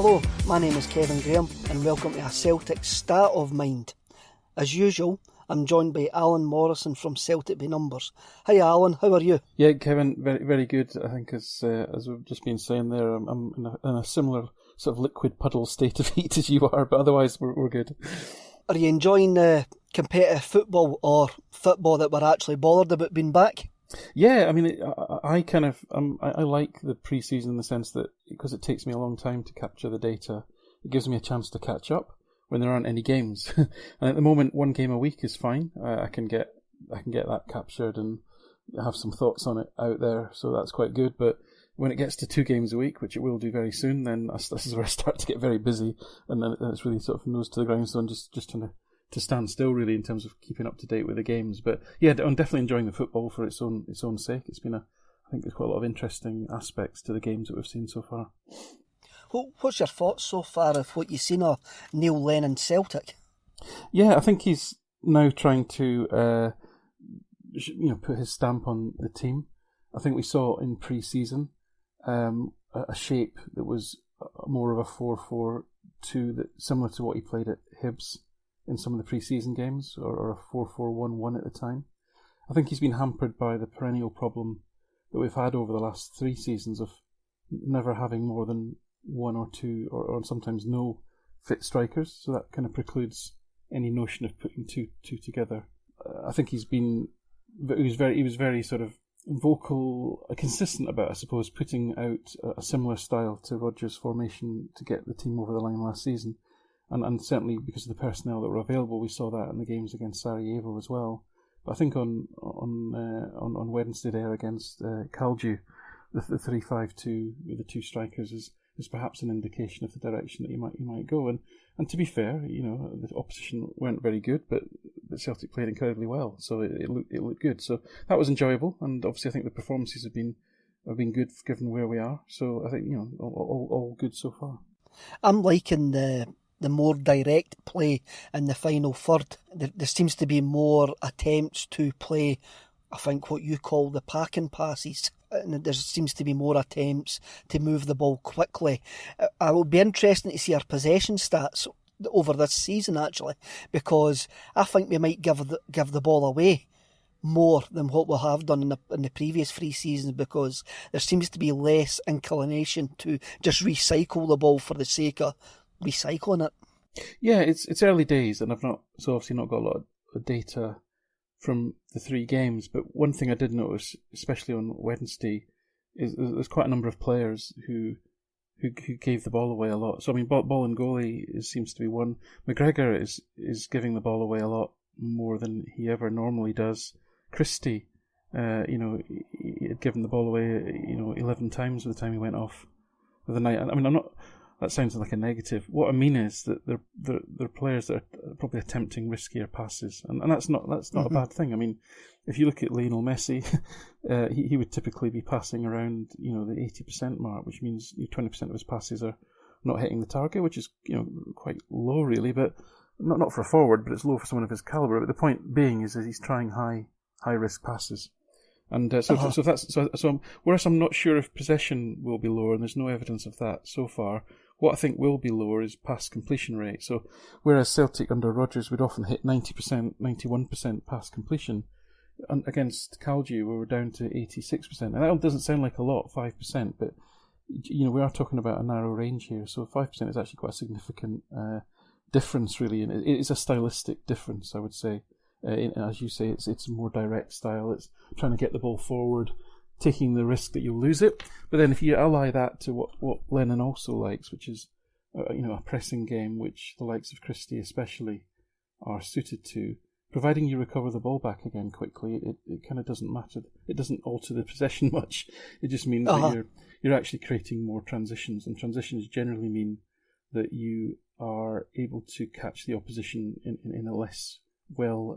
Hello, my name is Kevin Graham and welcome to a Celtic State of Mind. As usual, I'm joined by Alan Morrison from Celtic by Numbers. Hi Alan, how are you? Yeah, Kevin, very very good. I think as we've just been saying there, I'm in a similar sort of liquid puddle state of heat as you are, but otherwise we're good. Are you enjoying the competitive football or football that we're actually bothered about being back? Yeah, I mean, I kind of I like the pre-season in the sense that because it takes me a long time to capture the data, it gives me a chance to catch up when there aren't any games. And at the moment, one game a week is fine. I can get that captured and have some thoughts on it out there, so that's quite good. But when it gets to 2 games a week, which it will do very soon, then this is where I start to get very busy, and then it's really sort of nose to the grindstone, just trying to stand still really in terms of keeping up to date with the games. But yeah, I'm definitely enjoying the football for its own sake. It's been I think there's quite a lot of interesting aspects to the games that we've seen so far. What's your thoughts so far of what you've seen of Neil Lennon Celtic? Yeah, I think he's now trying to put his stamp on the team. I think we saw in pre-season a shape that was more of a 4-4-2, that similar to what he played at Hibs in some of the pre-season games, or a 4-4-1-1 at the time. I think he's been hampered by the perennial problem that we've had over the last 3 seasons of never having more than 1 or 2 or sometimes no fit strikers, so that kind of precludes any notion of putting two together. I think he was very sort of vocal, consistent about, I suppose, putting out a similar style to Rogers' formation to get the team over the line last season. And certainly because of the personnel that were available, we saw that in the games against Sarajevo as well. But I think on Wednesday there against Kalju, the 3-5-2 with the 2 strikers is perhaps an indication of the direction that you might go. And to be fair, the opposition weren't very good, but Celtic played incredibly well, so it looked good. So that was enjoyable, and obviously I think the performances have been good given where we are. So I think all good so far. I'm liking the more direct play in the final third. There seems to be more attempts to play, I think, what you call the packing passes. And there seems to be more attempts to move the ball quickly. It will be interesting to see our possession stats over this season, actually, because I think we might give the ball away more than what we have done in the previous 3 seasons, because there seems to be less inclination to just recycle the ball for the sake of recycling it. Yeah, it's early days, and I've obviously not got a lot of data from the 3 games, but one thing I did notice, especially on Wednesday, is there's quite a number of players who gave the ball away a lot. So I mean, Bolingoli seems to be one. McGregor is giving the ball away a lot more than he ever normally does. Christie, he had given the ball away 11 times by the time he went off of the night. I mean, that sounds like a negative. What I mean is that they're players that are probably attempting riskier passes, and that's not a bad thing. I mean, if you look at Lionel Messi, he would typically be passing around the 80% mark, which means 20% of his passes are not hitting the target, which is quite low really, but not for a forward, but it's low for someone of his caliber. But the point being is that he's trying high risk passes. And so whereas I'm not sure if possession will be lower, and there's no evidence of that so far, what I think will be lower is pass completion rate. So whereas Celtic under Rogers would often hit 90%, 91% pass completion, and against Kalju we were down to 86%. And that doesn't sound like a lot, 5%, but we are talking about a narrow range here. So 5% is actually quite a significant difference, really, and it is a stylistic difference, I would say. As you say, it's a more direct style. It's trying to get the ball forward, taking the risk that you'll lose it. But then if you ally that to what Lennon also likes, which is a pressing game, which the likes of Christie especially are suited to, providing you recover the ball back again quickly, it kind of doesn't matter. It doesn't alter the possession much. It just means that you're actually creating more transitions, and transitions generally mean that you are able to catch the opposition in a less well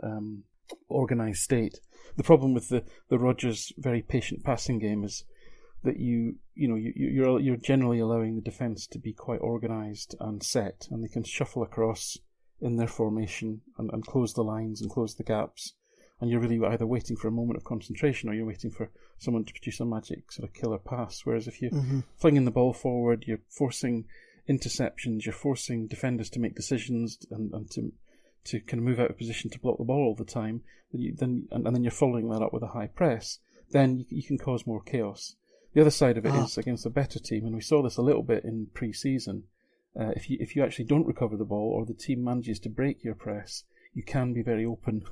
organised state. The problem with the Rogers very patient passing game is that you're generally allowing the defence to be quite organised and set, and they can shuffle across in their formation and close the lines and close the gaps, and you're really either waiting for a moment of concentration or you're waiting for someone to produce a magic sort of killer pass. Whereas if you're flinging the ball forward, you're forcing interceptions, you're forcing defenders to make decisions and to kind of move out of position to block the ball all the time, and then you're following that up with a high press, then you can cause more chaos. The other side of it is against a better team, and we saw this a little bit in pre-season. If you actually don't recover the ball, or the team manages to break your press, you can be very open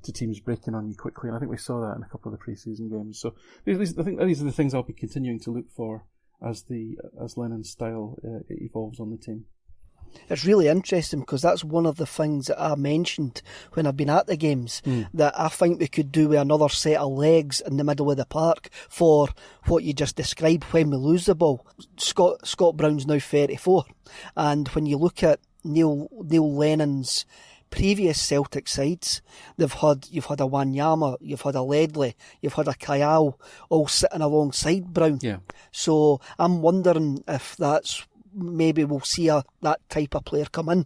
to teams breaking on you quickly, and I think we saw that in a couple of the pre-season games. So I think these are the things I'll be continuing to look for as Lennon's style evolves on the team. It's really interesting because that's one of the things that I mentioned when I've been at the games, that I think we could do with another set of legs in the middle of the park for what you just described when we lose the ball. Scott Brown's now 34, and when you look at Neil Lennon's previous Celtic sides, you've had a Wanyama, you've had a Ledley, you've had a Kayal, all sitting alongside Brown. Yeah. So I'm wondering if that's maybe we'll see that type of player come in,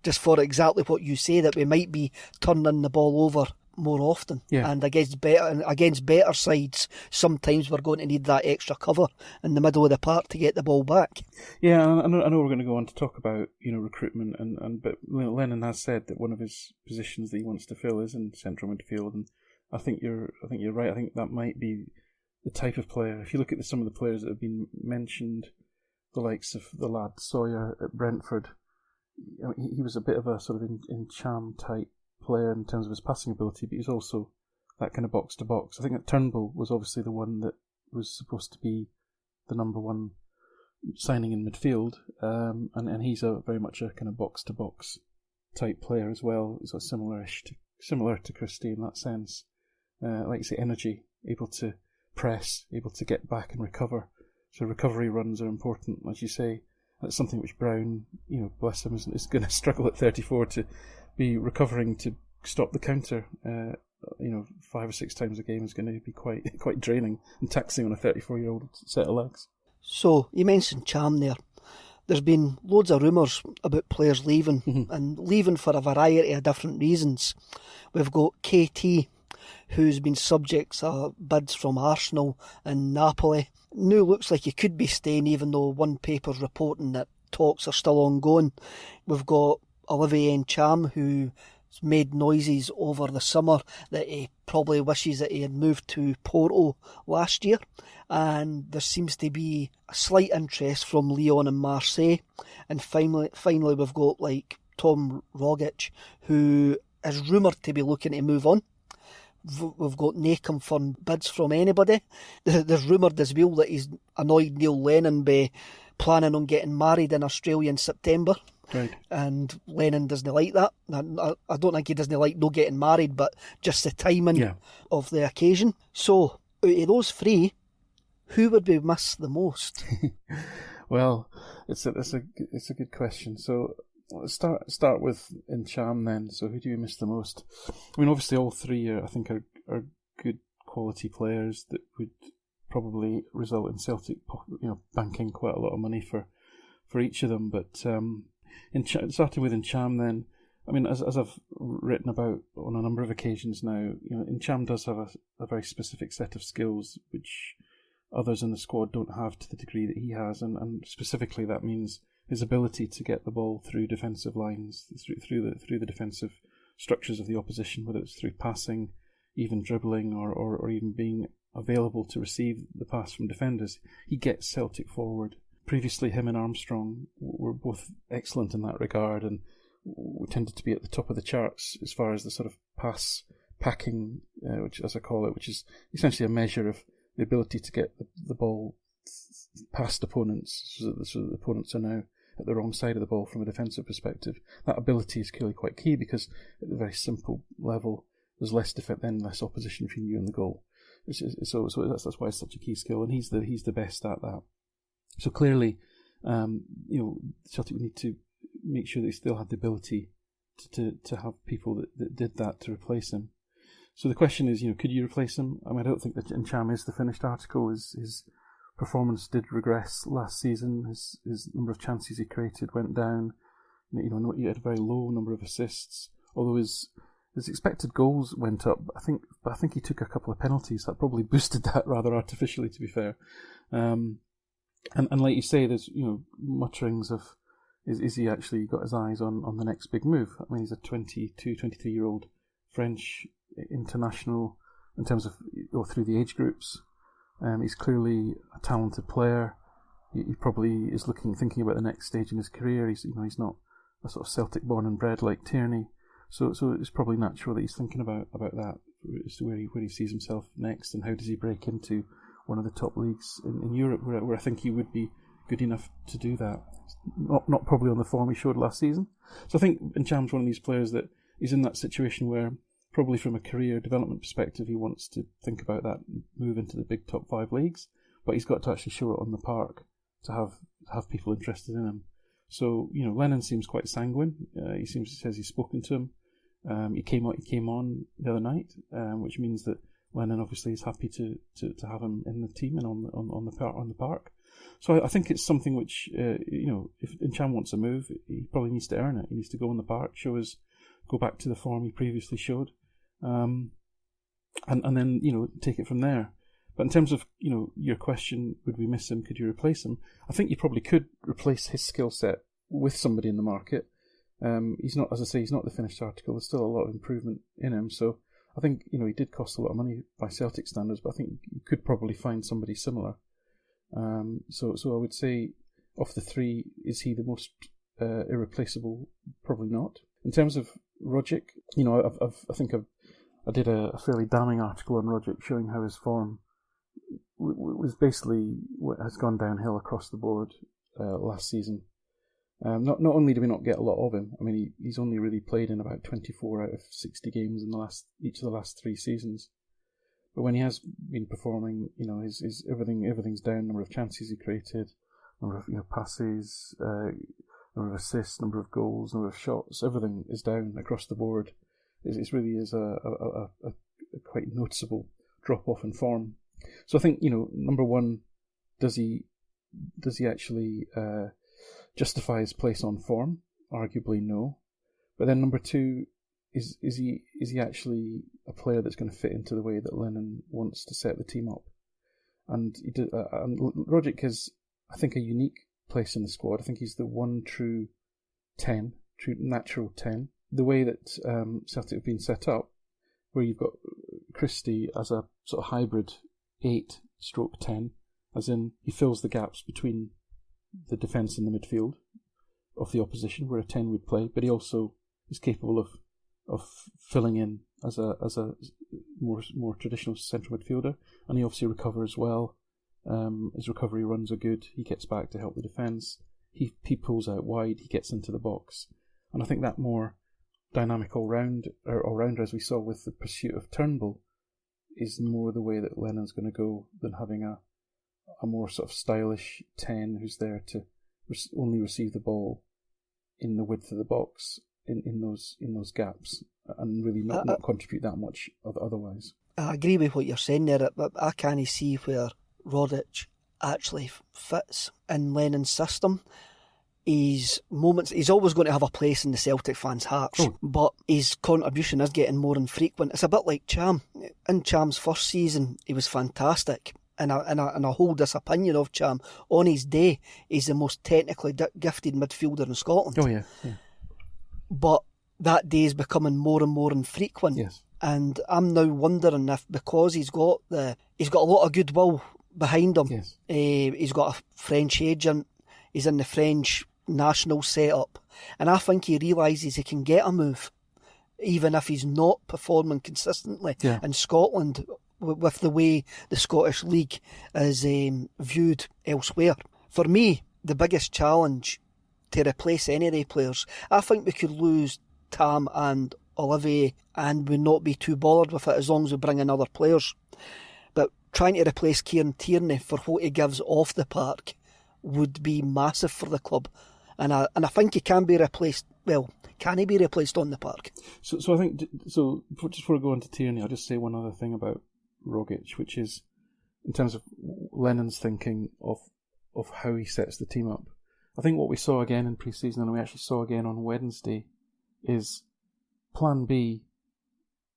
just for exactly what you say, that we might be turning the ball over more often. Yeah. And against better sides, sometimes we're going to need that extra cover in the middle of the park to get the ball back. Yeah, I know we're going to go on to talk about recruitment, but Lennon has said that one of his positions that he wants to fill is in central midfield, and I think you're right. I think that might be the type of player. If you look at some of the players that have been mentioned, the likes of the lad Sawyer at Brentford, he was a bit of a sort of Ntcham type player in terms of his passing ability, but he's also that kind of box to box. I think that Turnbull was obviously the one that was supposed to be the number one signing in midfield, and he's very much a kind of box to box type player as well. Sort of similar to Christie in that sense. Like you say, energy, able to press, able to get back and recover. So recovery runs are important, as you say. That's something which Brown, bless him, is going to struggle at 34 to be recovering to stop the counter. 5 or 6 times a game is going to be quite draining and taxing on a 34-year-old set of legs. So you mentioned Ntcham there. There's been loads of rumours about players leaving, and leaving for a variety of different reasons. We've got KT, who's been subject to bids from Arsenal and Napoli. Now looks like he could be staying, even though one paper's reporting that talks are still ongoing. We've got Olivier Ntcham, who's made noises over the summer that he probably wishes that he had moved to Porto last year. And there seems to be a slight interest from Lyon and Marseille. And finally we've got Tom Rogic, who is rumoured to be looking to move on. We've got Ntcham for bids from anybody. There's rumoured as well that he's annoyed Neil Lennon by planning on getting married in Australia in September. Right. And Lennon doesn't like that. I don't think he doesn't like no getting married, but just the timing of the occasion. So, out of those three, who would we miss the most? Well, it's a good question. So let's start with Ntcham then. So who do you miss the most? I mean, obviously all three are good quality players that would probably result in Celtic, banking quite a lot of money for each of them. But starting with Ntcham then, I mean, as I've written about on a number of occasions now, Ntcham does have a very specific set of skills which others in the squad don't have to the degree that he has, and specifically that means his ability to get the ball through defensive lines, through the defensive structures of the opposition, whether it's through passing, even dribbling, or even being available to receive the pass from defenders. He gets Celtic forward. Previously, him and Armstrong were both excellent in that regard, and we tended to be at the top of the charts as far as the sort of pass packing, which, as I call it, which is essentially a measure of the ability to get the ball past opponents, so that the opponents are now at the wrong side of the ball from a defensive perspective. That ability is clearly quite key, because at the very simple level, there's less opposition between you and the goal. So that's why it's such a key skill, and he's the best at that. So clearly, Celtic would need to make sure they still had the ability to have people that did that to replace him. So the question is, could you replace him? I mean, I don't think that Ntcham is the finished article. His performance did regress last season. His number of chances he created went down. He had a very low number of assists, although his expected goals went up. I think he took a couple of penalties that probably boosted that rather artificially, to be fair. And like you say, there's mutterings of is he actually got his eyes on the next big move? I mean, he's a 22, 23-year-old French international in terms of through the age groups. He's clearly a talented player. He probably is thinking about the next stage in his career. He's not a sort of Celtic born and bred like Tierney. So it's probably natural that he's thinking about that as to where he sees himself next, and how does he break into one of the top leagues in Europe, where I think he would be good enough to do that. Not probably on the form he showed last season. So I think Ntcham's one of these players that is in that situation where probably from a career development perspective he wants to think about that move into the big top 5 leagues, but he's got to actually show it on the park to have people interested in him. So Lennon seems quite sanguine. He says he's spoken to him. He came on the other night, which means that Lennon obviously is happy to have him in the team and on the park. So I think it's something which if Ntcham wants a move, he probably needs to earn it. He needs to go on the park, go back to the form he previously showed, and then take it from there. But in terms of your question, would we miss him? Could you replace him? I think you probably could replace his skill set with somebody in the market. He's not, as I say, he's not the finished article. There's still a lot of improvement in him. So I think he did cost a lot of money by Celtic standards, but I think you could probably find somebody similar. So I would say, of the 3, is he the most irreplaceable? Probably not. In terms of Rogic, I did a fairly damning article on Rogic showing how his form was basically what has gone downhill across the board last season. Not only do we not get a lot of him, I mean he's only really played in about 24 out of 60 games in each of the last 3 seasons. But when he has been performing, his everything's down. Number of chances he created, number of passes, number of assists, number of goals, number of shots. Everything is down across the board. It really is a quite noticeable drop off in form. So I think number one, does he actually justify his place on form? Arguably no. But then number 2, is he actually a player that's going to fit into the way that Lennon wants to set the team up? And Rogic has, I think, a unique place in the squad. I think he's the one true natural 10. The way that Celtic have been set up, where you've got Christie as a sort of hybrid 8/10, as in he fills the gaps between the defence and the midfield of the opposition, where a 10 would play, but he also is capable of filling in as a more traditional central midfielder, and he obviously recovers well. His recovery runs are good. He gets back to help the defence. He pulls out wide. He gets into the box, and I think that more dynamic all-rounder, as we saw with the pursuit of Turnbull, is more the way that Lennon's going to go than having a more sort of stylish 10 who's there to only receive the ball in the width of the box, in those gaps, and really not contribute that much otherwise. I agree with what you're saying there, but I can't see where Rogic actually fits in Lennon's system. He's always going to have a place in the Celtic fans' hearts, but his contribution is getting more infrequent. It's a bit like Ntcham. In Ntcham's first season, he was fantastic, and I hold this opinion of Ntcham. On his day, he's the most technically gifted midfielder in Scotland. Oh yeah. But that day is becoming more and more infrequent. Yes. And I'm now wondering if, because he's got a lot of goodwill behind him. Yes. He's got a French agent. He's in the French national setup, and I think he realises he can get a move, even if he's not performing consistently in Scotland with the way the Scottish League is viewed elsewhere. For me, the biggest challenge to replace any of the players, I think we could lose Tam and Olivier and we not be too bothered with it as long as we bring in other players. But trying to replace Kieran Tierney for what he gives off the park would be massive for the club. And I think he can be replaced. Well, can he be replaced on the park? So I think, just before I go on to Tierney, I'll just say one other thing about Rogic, which is in terms of Lennon's thinking of how he sets the team up. I think what we saw again in pre-season, and we actually saw again on Wednesday, is Plan B,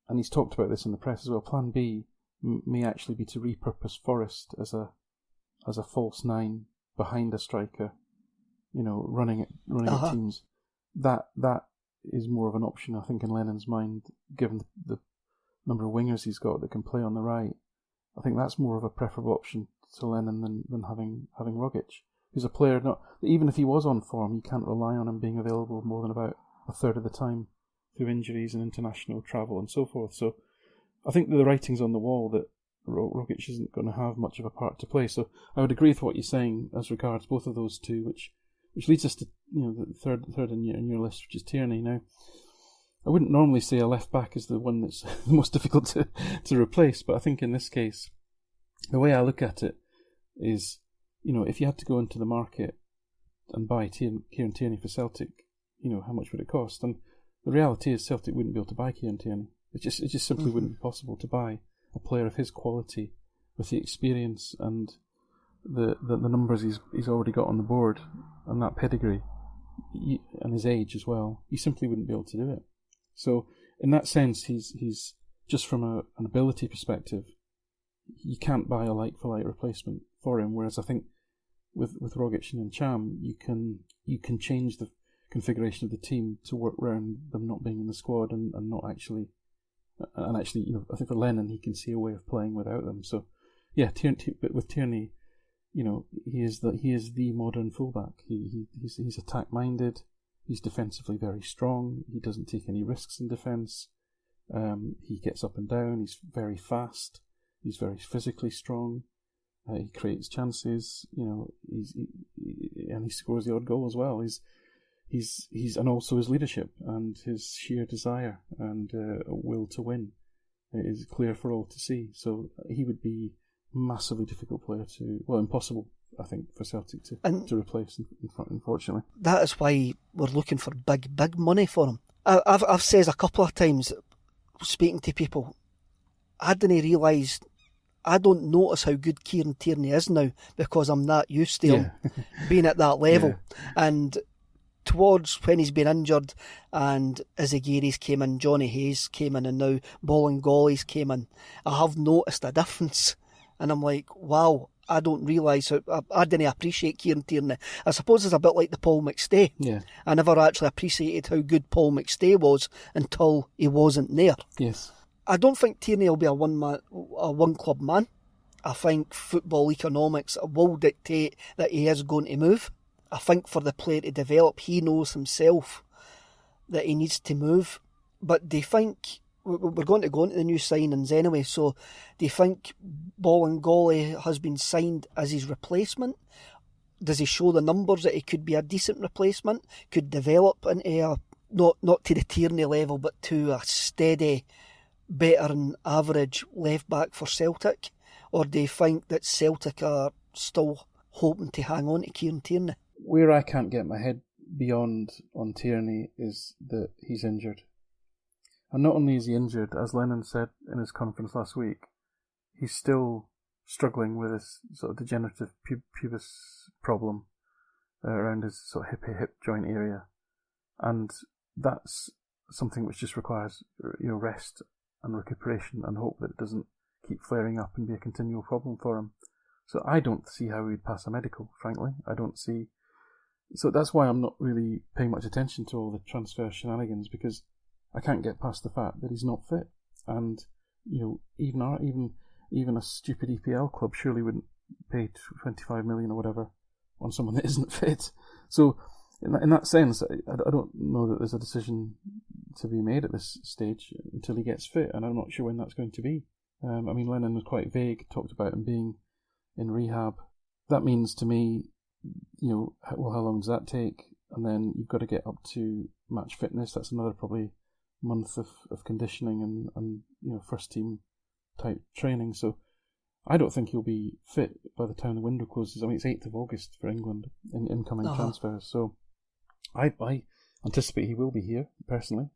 and he's talked about this in the press as well. Plan B may actually be to repurpose Forrest as a false 9 behind a striker, running at teams. That is more of an option, I think, in Lennon's mind, given the number of wingers he's got that can play on the right. I think that's more of a preferable option to Lennon than having Rogic, who's a player even if he was on form, you can't rely on him being available more than about a third of the time through injuries and international travel and so forth. So I think the writing's on the wall that Rogic isn't going to have much of a part to play. So I would agree with what you're saying as regards both of those two, which leads us to the third in your list, which is Tierney. Now, I wouldn't normally say a left back is the one that's the most difficult to replace, but I think in this case, the way I look at it is, if you had to go into the market and buy Kieran Tierney for Celtic, how much would it cost? And the reality is Celtic wouldn't be able to buy Kieran Tierney. It just simply wouldn't be possible to buy a player of his quality with the experience and the numbers he's already got on the board and that pedigree and his age as well. You simply wouldn't be able to do it. So in that sense, he's just from an ability perspective, you can't buy a like-for-like replacement for him. Whereas I think with Rogic and Ntcham, you can change the configuration of the team to work around them not being in the squad and not actually. And actually, I think for Lennon, he can see a way of playing without them. So, yeah, but with Tierney, he is the modern fullback. He's attack-minded. He's defensively very strong. He doesn't take any risks in defence. He gets up and down. He's very fast. He's very physically strong. He creates chances. And he scores the odd goal as well. He's and also his leadership and his sheer desire and will to win is clear for all to see. So he would be a massively difficult player impossible, I think, for Celtic to replace. Unfortunately, that is why we're looking for big money for him. I've said a couple of times, speaking to people, I didn't realise. I don't notice how good Kieran Tierney is now because I'm not used to him being at that level. Yeah. And towards when he's been injured and Izagiri's came in, Johnny Hayes came in, and now Bolingoli's came in, I have noticed a difference. And I'm like, wow, I don't realise I didn't appreciate Kieran Tierney. I suppose it's a bit like the Paul McStay. Yeah. I never actually appreciated how good Paul McStay was until he wasn't there. Yes. I don't think Tierney will be a one club man. I think football economics will dictate that he is going to move. I think for the player to develop, he knows himself that he needs to move. But do you think, we're going to go into the new signings anyway, so do you think Bolingoli has been signed as his replacement? Does he show the numbers that he could be a decent replacement, could develop into not to the Tierney level, but to a steady, better than average left back for Celtic? Or do you think that Celtic are still hoping to hang on to Kieran Tierney? Where I can't get my head beyond on Tierney is that he's injured. And not only is he injured, as Lennon said in his conference last week, he's still struggling with this sort of degenerative pubis problem around his sort of hip joint area. And that's something which just requires rest and recuperation and hope that it doesn't keep flaring up and be a continual problem for him. So I don't see how he'd pass a medical, frankly. I don't see. So that's why I'm not really paying much attention to all the transfer shenanigans, because I can't get past the fact that he's not fit. And even a stupid EPL club surely wouldn't pay 25 million or whatever on someone that isn't fit. So in that sense, I don't know that there's a decision to be made at this stage until he gets fit, and I'm not sure when that's going to be. Lennon was quite vague, talked about him being in rehab. That means to me, how long does that take? And then you've got to get up to match fitness. That's another probably month of conditioning and first team type training. So I don't think he'll be fit by the time the window closes. It's 8th of August for England in incoming transfers. So I anticipate he will be here personally.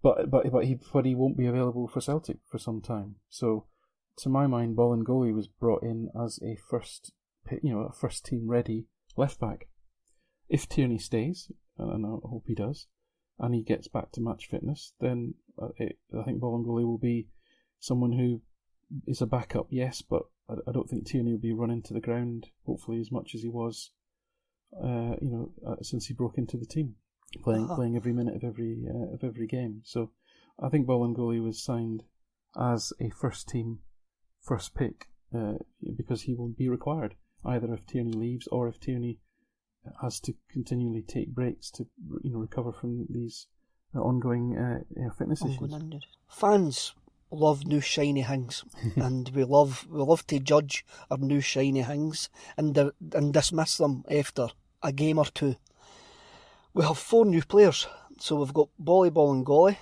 But he won't be available for Celtic for some time. So to my mind, Bolingoli was brought in as a first team ready left back. If Tierney stays, and I hope he does, and he gets back to match fitness, then I think Bolingoli will be someone who is a backup, yes, but I don't think Tierney will be run into the ground, hopefully, as much as he was, since he broke into the team, playing every minute of every game. So I think Bolingoli was signed as a first team, first pick, because he will be required, either if Tierney leaves or if Tierney has to continually take breaks to recover from these ongoing fitness issues. Fans love new shiny things, and we love to judge our new shiny things and dismiss them after a game or two. We have 4 new players, so we've got Bolingoli,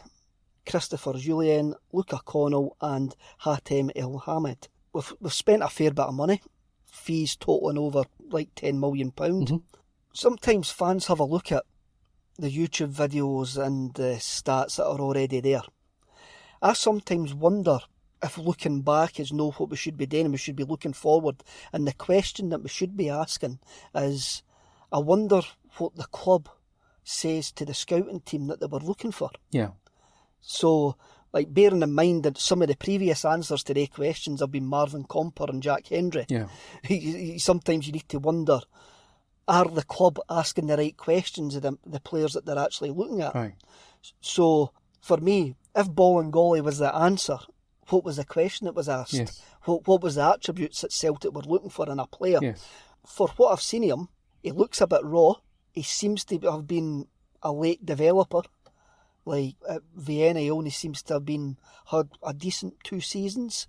Christopher Jullien, Luca Connell and Ntcham El-Hamed. We've spent a fair bit of money, fees totalling over like £10 million. Mm-hmm. Sometimes fans have a look at the YouTube videos and the stats that are already there. I sometimes wonder if looking back is not what we should be doing, and we should be looking forward. And the question that we should be asking is, I wonder what the club says to the scouting team that they were looking for. Yeah. So, like, bearing in mind that some of the previous answers to their questions have been Marvin Comper and Jack Hendry, yeah. Sometimes you need to wonder, are the club asking the right questions of the players that they're actually looking at? Right. So, for me, if Bolingoli was the answer, what was the question that was asked? Yes. What was the attributes that Celtic were looking for in a player? Yes. For what I've seen of him, he looks a bit raw. He seems to have been a late developer. Like at Vienna, he only seems to have had a decent 2 seasons.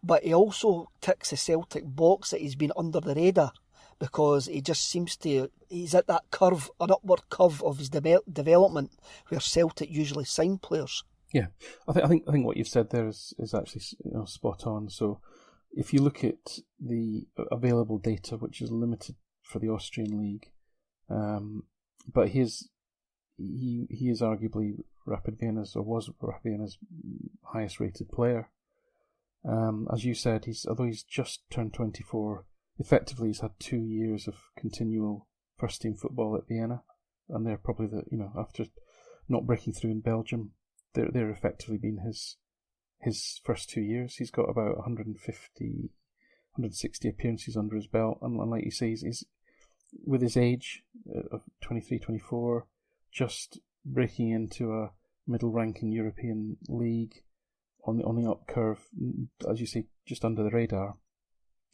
But he also ticks the Celtic box that he's been under the radar, because he just seems to, he's at that curve, an upward curve of his development, where Celtic usually sign players. Yeah, I think what you've said there is actually spot on. So if you look at the available data, which is limited for the Austrian league, but he is arguably Rapid Vienna's, or was Rapid Vienna's, highest rated player. As you said, although he's just turned 24, effectively he's had 2 years of continual first team football at Vienna, and they're probably after not breaking through in Belgium, they're effectively been his first 2 years. He's got about 160 appearances under his belt, and like you say, he's with his age of 23, 24, just breaking into a middle-ranking European league on the up curve, as you say, just under the radar.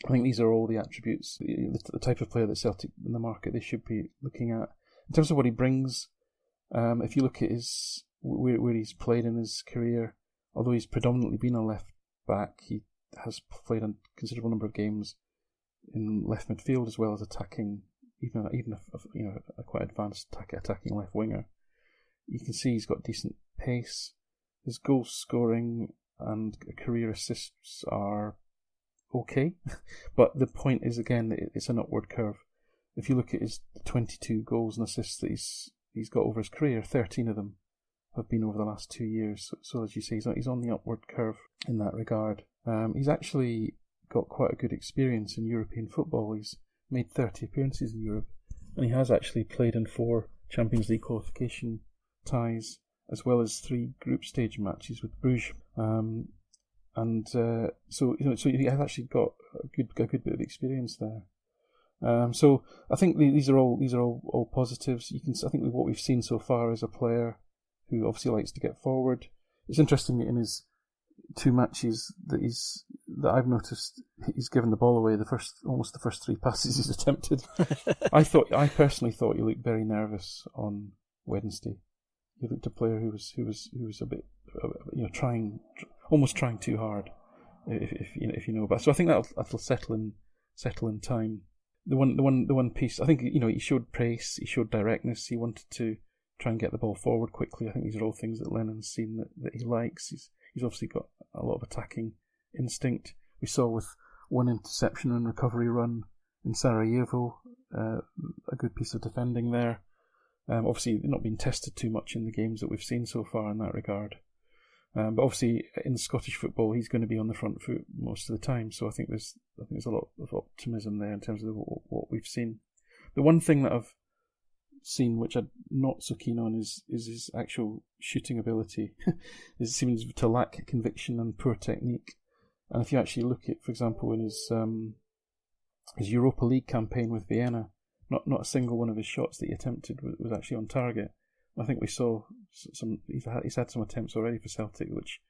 I think these are all the attributes, the type of player that Celtic in the market they should be looking at. In terms of what he brings, if you look at where he's played in his career, although he's predominantly been a left back, he has played a considerable number of games in left midfield as well as attacking, even a quite advanced attacking left winger. You can see he's got decent pace. His goal scoring and career assists are okay, but the point is, again, it's an upward curve. If you look at his 22 goals and assists that he's got over his career, 13 of them have been over the last 2 years. So as you say, he's on the upward curve in that regard. He's actually got quite a good experience in European football. He's made 30 appearances in Europe, and he has actually played in 4 Champions League qualification ties, as well as 3 group stage matches with Bruges. So he has actually got a good bit of experience there. So I think these are all positives. I think what we've seen so far is a player who obviously likes to get forward. It's interesting that in his 2 matches that I've noticed, he's given the ball away almost the first 3 passes he's attempted. I personally thought he looked very nervous on Wednesday. He looked a player who was a bit almost trying too hard, if you know about. So I think that'll settle in time. The one piece, I think, he showed pace, he showed directness, he wanted to try and get the ball forward quickly. I think these are all things that Lennon's seen that he likes. He's obviously got a lot of attacking instinct. We saw with one interception and recovery run in Sarajevo, a good piece of defending there. Obviously not been tested too much in the games that we've seen so far in that regard. But obviously in Scottish football he's going to be on the front foot most of the time, so I think there's a lot of optimism there in terms of what we've seen. The one thing that I've seen which I'm not so keen on is his actual shooting ability. It seems to lack conviction and poor technique. And if you actually look at, for example, in his Europa League campaign with Vienna, not a single one of his shots that he attempted was actually on target. I think we saw he's had some attempts already for Celtic, which,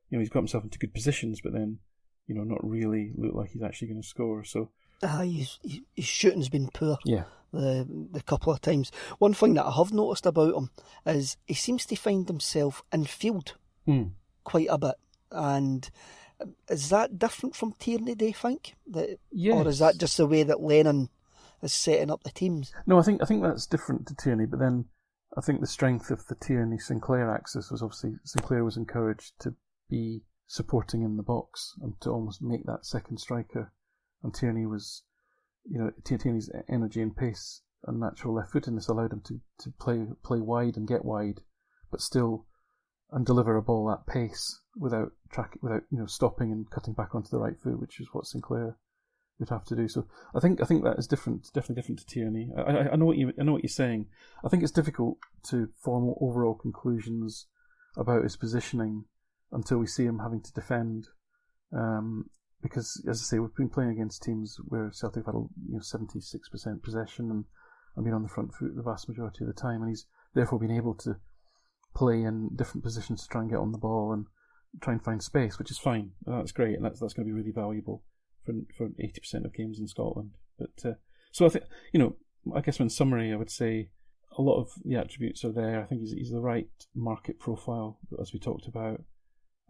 he's got himself into good positions, but then, not really look like he's actually going to score. So his shooting's been poor. Yeah. The couple of times. One thing that I have noticed about him is he seems to find himself in field quite a bit. And is that different from Tierney, do you think? Yes. Or is that just the way that Lennon is setting up the teams? No, I think that's different to Tierney, but then I think the strength of the Tierney-Sinclair axis was obviously Sinclair was encouraged to be supporting in the box and to almost make that second striker. And Tierney was, Tierney's energy and pace and natural left-footedness allowed him to play wide and get wide, but still and deliver a ball at pace without stopping and cutting back onto the right foot, which is what Sinclair would have to do. So I think that is different, definitely different to Tierney. I know what you're saying. I think it's difficult to form overall conclusions about his positioning until we see him having to defend. Because, as I say, we've been playing against teams where Celtic have had 76% possession and been on the front foot the vast majority of the time, and he's therefore been able to play in different positions to try and get on the ball and try and find space, which is fine. That's great, and that's going to be really valuable for 80% of games in Scotland. But so I think, I guess in summary, I would say a lot of the attributes are there. I think he's the right market profile, as we talked about.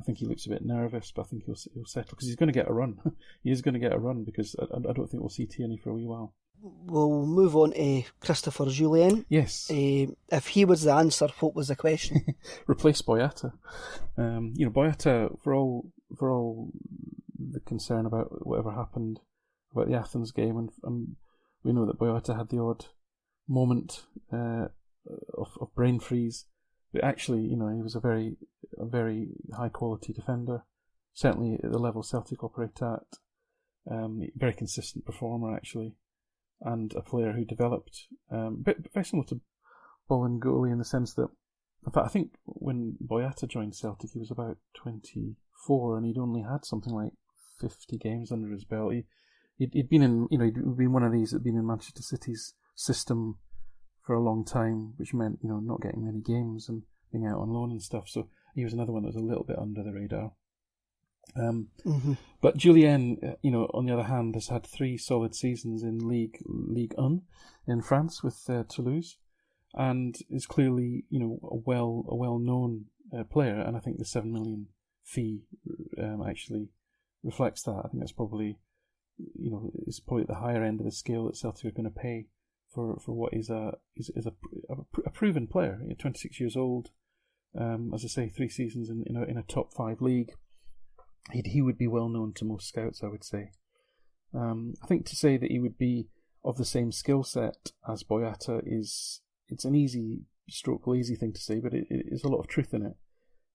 I think he looks a bit nervous, but I think he'll settle because he's going to get a run. He is going to get a run because I don't think we'll see Tierney for a wee while. We'll move on to Christopher Jullien. Yes. If he was the answer, what was the question? Replace Boyata. Boyata, for all the concern about whatever happened about the Athens game, and we know that Boyata had the odd moment of brain freeze, but actually, he was a very high quality defender, certainly at the level Celtic operate at. Very consistent performer actually, and a player who developed, but very similar to Bolingoli in the sense that, in fact, I think when Boyata joined Celtic, he was about 24, and he'd only had something like 50 games under his belt. He'd been in, he'd been one of these that'd been in Manchester City's system for a long time, which meant, not getting many games and being out on loan and stuff. So he was another one that was a little bit under the radar. But Jullien, on the other hand, has had 3 solid seasons in Ligue 1 in France with Toulouse, and is clearly, a well-known player. And I think the 7 million fee actually reflects that. I think that's probably, is probably at the higher end of the scale that Celtic are going to pay for what is a proven player. 26 years old, as I say, 3 seasons in a top 5 league. He would be well known to most scouts, I would say. I think to say that he would be of the same skill set as Boyata it's an easy stroke lazy thing to say, but it is a lot of truth in it.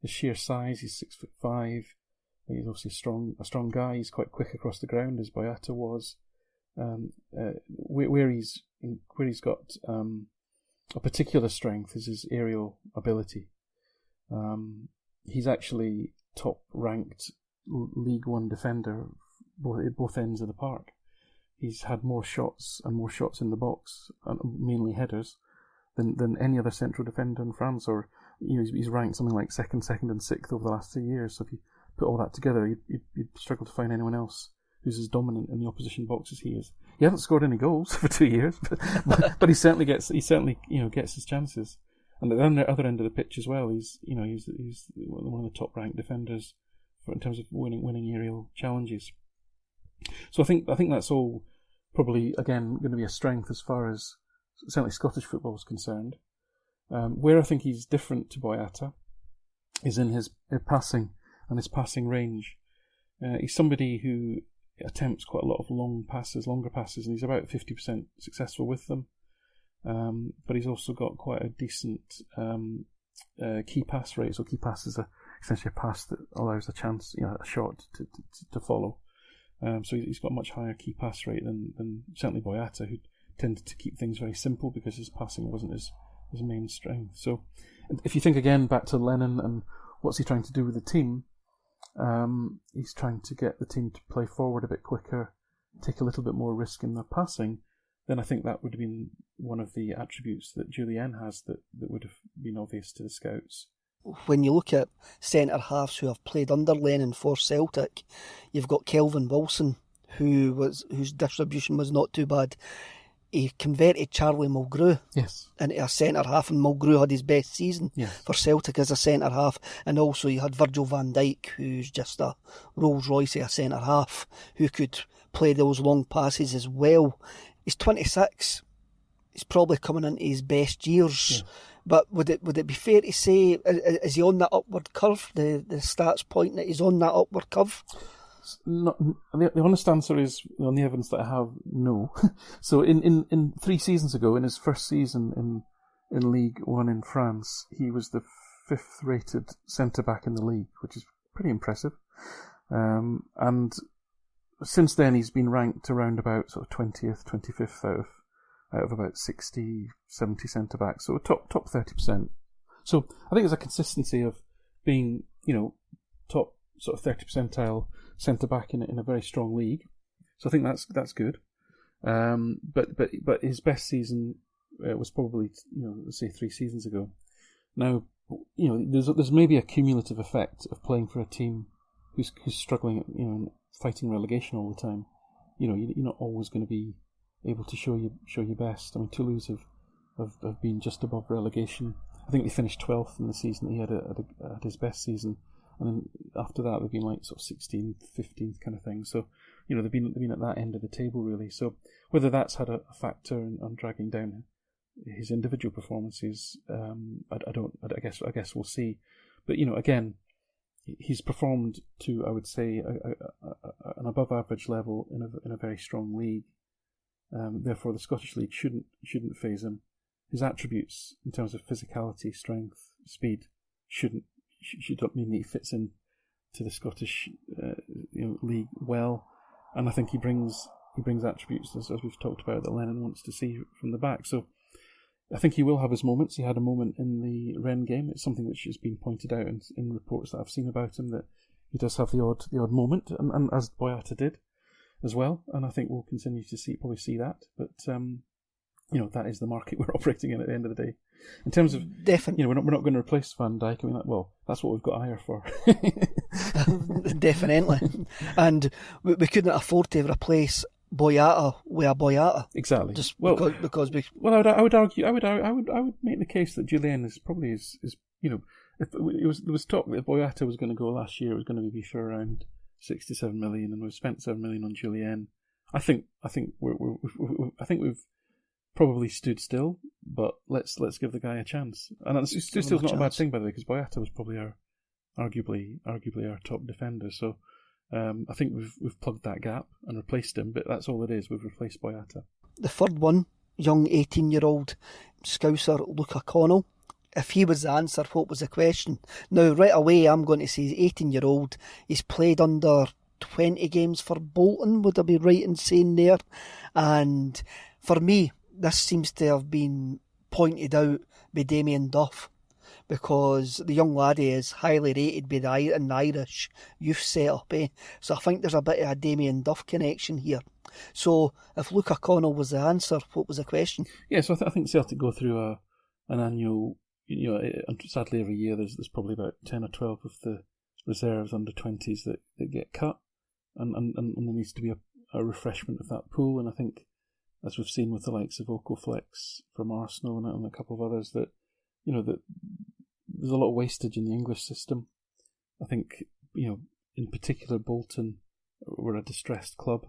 His sheer size, he's 6'5". He's obviously a strong guy. He's quite quick across the ground, as Boyata was. Where he's got a particular strength is his aerial ability. He's actually top ranked League One defender at both ends of the park. He's had more shots in the box, mainly headers, than any other central defender in France. Or he's ranked something like second, and 6th over the last 2 years. So if you put all that together, you'd struggle to find anyone else who's as dominant in the opposition box as he is. He hasn't scored any goals for 2 years, but he certainly gets his chances. And at the other end of the pitch as well, he's one of the top ranked defenders in terms of winning aerial challenges. So I think that's all probably again going to be a strength as far as certainly Scottish football is concerned. Where I think he's different to Boyata is in his passing and his passing range. He's somebody who attempts quite a lot of longer passes, and he's about 50% successful with them. But he's also got quite a decent key pass rate. So key pass is essentially a pass that allows a chance, a shot to follow. So he's got a much higher key pass rate than certainly Boyata, who tended to keep things very simple because his passing wasn't his main strength. So if you think again back to Lennon and what's he trying to do with the team, he's trying to get the team to play forward a bit quicker, take a little bit more risk in their passing, then I think that would have been one of the attributes that Jullien has that would have been obvious to the scouts. When you look at centre-halves who have played under Lennon for Celtic, you've got Kelvin Wilson, whose distribution was not too bad. He converted Charlie Mulgrew into a centre-half, and Mulgrew had his best season for Celtic as a centre-half. And also you had Virgil van Dijk, who's just a Rolls-Royce of a centre-half, who could play those long passes as well. He's 26. He's probably coming into his best years. Yeah. But would it be fair to say, is he on that upward curve? The stats point that he's on that upward curve? The honest answer is, on the evidence that I have, no. So in 3 seasons ago, in his first season in League One in France, he was the 5th rated centre-back in the league, which is pretty impressive. And since then, he's been ranked around about sort of 20th, 25th out of about 60, 70 centre-backs, so top 30%. So I think there's a consistency of being, top sort of 30 percentile centre-back in a very strong league. So I think that's good. But his best season was probably, let's say 3 seasons ago. Now, there's maybe a cumulative effect of playing for a team who's struggling, fighting relegation all the time. You're not always going to be able to show your best. I mean, Toulouse have been just above relegation. I think they finished 12th in the season that he had his best season, and then after that they've been like sort of 16th, 15th kind of thing. So they've been at that end of the table really. So whether that's had a factor on dragging down his individual performances, I guess we'll see. But again, he's performed to, I would say, an above average level in a very strong league. Therefore, the Scottish League shouldn't faze him. His attributes in terms of physicality, strength, speed should mean that he fits in to the Scottish league well, and I think he brings attributes as we've talked about that Lennon wants to see from the back. So I think he will have his moments. He had a moment in the Rennes game. It's something which has been pointed out in reports that I've seen about him, that he does have the odd moment, and as Boyata did as well, and I think we'll continue to probably see that. But that is the market we're operating in at the end of the day. In terms of definitely, we're not going to replace Van Dijk. I mean, that's what we've got Ayer for. Definitely, and we couldn't afford to replace Boyata with a Boyata. Exactly. Just because we. Well, I would argue. I would make the case that Jullien is probably is if there was talk that Boyata was going to go last year, it was going to be for around 67 million, and we've spent 7 million on Jullien. I think we've probably stood still, but let's give the guy a chance. And stood still's not a bad thing, by the way, because Boyata was probably arguably our top defender. So I think we've plugged that gap and replaced him. But that's all it is. We've replaced Boyata. The third one, young 18-year-old Scouser Luca Connell. If he was the answer, what was the question? Now, right away, I'm going to say he's 18-year-old. He's played under 20 games for Bolton, would I be right in saying there? And for me, this seems to have been pointed out by Damien Duff, because the young laddie is highly rated by the Irish youth setup. So I think there's a bit of a Damien Duff connection here. So if Luca Connell was the answer, what was the question? Yeah, so I think Celtic go through an annual, sadly every year there's probably about 10 or 12 of the reserves under 20s that get cut, and there needs to be a refreshment of that pool. And I think, as we've seen with the likes of Okoflex from Arsenal and a couple of others, that that there's a lot of wastage in the English system. I think in particular Bolton were a distressed club.